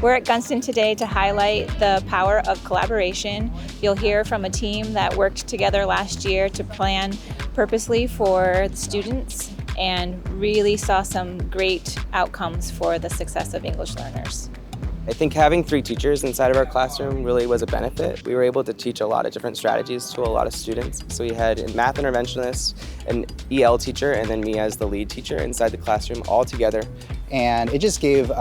We're at Gunston today to highlight the power of collaboration. You'll hear from a team that worked together last year to plan purposely for the students and really saw some great outcomes for the success of English learners. I think having 3 teachers inside of our classroom really was a benefit. We were able to teach a lot of different strategies to a lot of students. So we had a math interventionist, an EL teacher, and then me as the lead teacher inside the classroom all together. And it just gave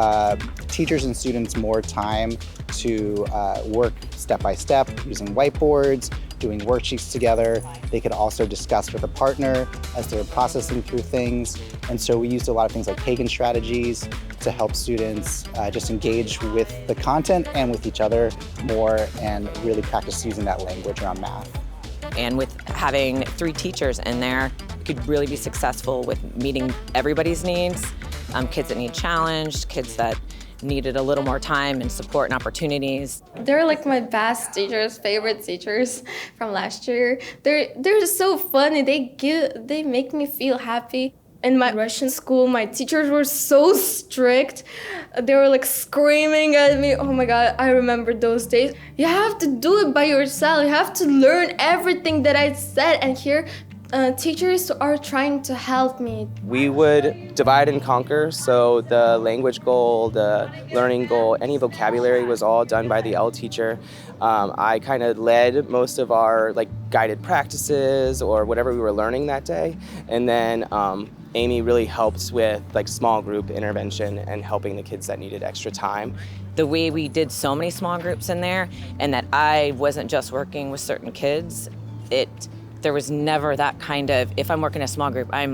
teachers and students more time to work step by step using whiteboards, doing worksheets together. They could also discuss with a partner as they're processing through things. And so we used a lot of things like Hagen strategies to help students just engage with the content and with each other more and really practice using that language around math. And with having 3 teachers in there, you could really be successful with meeting everybody's needs. Kids that need challenged, kids that needed a little more time and support and opportunities. They're like my best teachers, favorite teachers from last year. They're just so funny. They make me feel happy. In my Russian school, my teachers were so strict. They were like screaming at me. Oh my God, I remember those days. You have to do it by yourself. You have to learn everything that I said. And here, teachers are trying to help me. We would divide and conquer, so the language goal, the learning goal, any vocabulary was all done by the L teacher. I kind of led most of our guided practices or whatever we were learning that day, and then Amy really helped with small group intervention and helping the kids that needed extra time. The way we did so many small groups in there, and that I wasn't just working with certain kids, there was never that kind of, if I'm working in a small group, there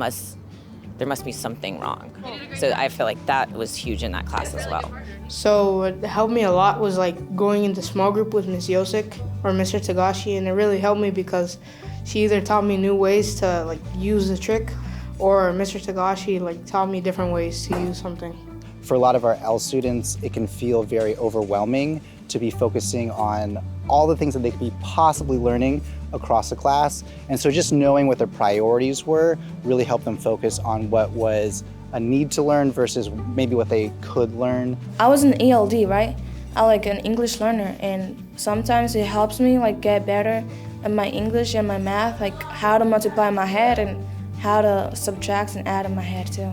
must be something wrong. So I feel like that was huge in that class as well. So what helped me a lot was going into small group with Ms. Yosik or Mr. Tagashi, and it really helped me because she either taught me new ways to use the trick, or Mr. Tagashi taught me different ways to use something. For a lot of our L students, it can feel very overwhelming to be focusing on all the things that they could be possibly learning across the class. And so just knowing what their priorities were really helped them focus on what was a need to learn versus maybe what they could learn. I was an ELD, right? I like an English learner, and sometimes it helps me get better at my English and my math, how to multiply in my head and how to subtract and add in my head too.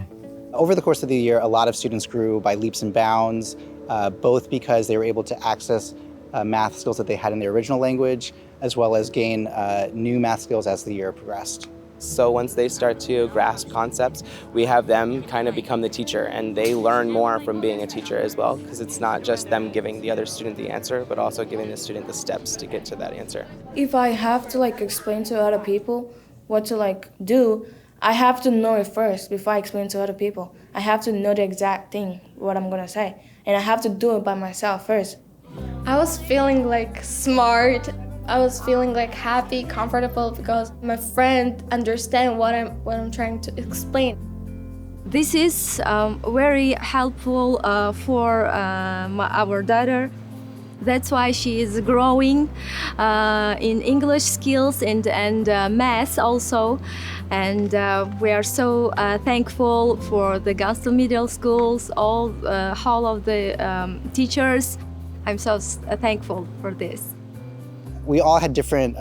Over the course of the year, a lot of students grew by leaps and bounds, both because they were able to access math skills that they had in their original language, as well as gain new math skills as the year progressed. So once they start to grasp concepts, we have them kind of become the teacher, and they learn more from being a teacher as well, because it's not just them giving the other student the answer, but also giving the student the steps to get to that answer. If I have to explain to other people what to do, I have to know it first before I explain to other people. I have to know the exact thing, what I'm gonna say, and I have to do it by myself first. I was feeling smart. I was feeling happy, comfortable because my friend understand what I'm trying to explain. This is very helpful for our daughter. That's why she is growing in English skills and math also. And we are so thankful for the Gunston Middle Schools, all of the teachers. I'm so thankful for this. We all had different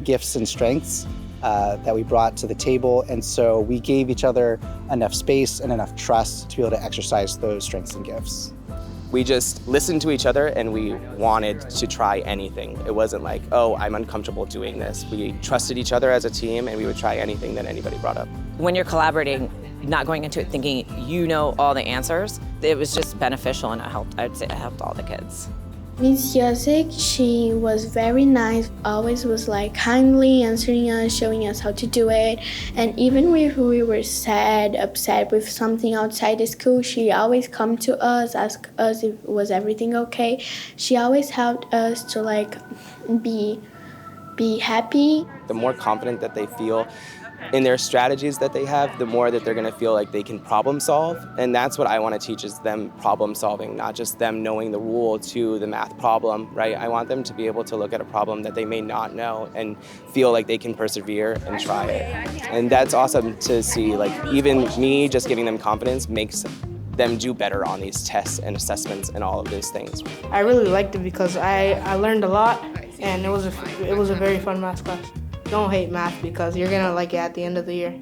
gifts and strengths that we brought to the table, and so we gave each other enough space and enough trust to be able to exercise those strengths and gifts. We just listened to each other and we wanted to try anything. It wasn't oh, I'm uncomfortable doing this. We trusted each other as a team and we would try anything that anybody brought up. When you're collaborating, not going into it thinking you know all the answers, it was just beneficial, and I'd say it helped all the kids. Ms. Yosik, she was very nice, always was kindly answering us, showing us how to do it. And even if we were sad, upset with something outside the school, she always come to us, ask us if was everything okay. She always helped us to be happy. The more confident that they feel in their strategies that they have, the more that they're going to feel like they can problem solve. And that's what I want to teach, is them problem solving, not just them knowing the rule to the math problem, right? I want them to be able to look at a problem that they may not know and feel like they can persevere and try it. And that's awesome to see. Even me just giving them confidence makes them do better on these tests and assessments and all of those things. I really liked it because I learned a lot, and it was a very fun math class. Don't hate math because you're gonna like it at the end of the year.